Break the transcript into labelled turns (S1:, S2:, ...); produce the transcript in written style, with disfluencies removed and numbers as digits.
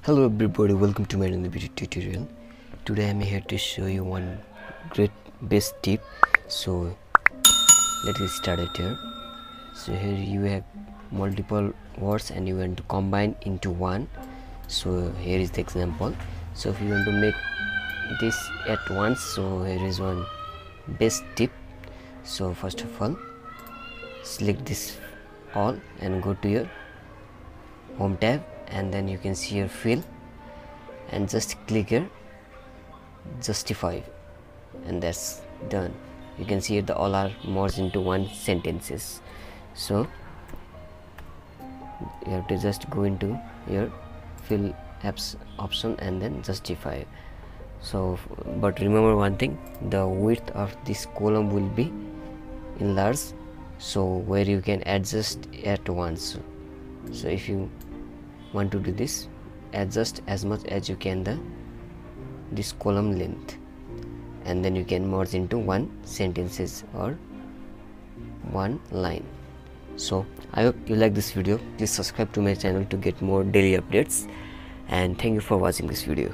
S1: Hello everybody, welcome to my another video tutorial. Today I'm here to show you one great best tip. So let's get started here. So here you have multiple words and you want to combine into one. So here is the example. So if you want to make this at once, so here is one best tip. So first of all, select this all and go to your home tab, and then you can see your fill and just click here justify, and that's done. You can see here the all are merged into one sentences. So you have to just go into your fill apps option and then justify. So but remember one thing, the width of this column will be enlarged, so where you can adjust at once. So if you want to do this, adjust as much as you can this column length, and then you can merge into one sentences or one line. So I hope you like this video. Please subscribe to my channel to get more daily updates, and thank you for watching this video.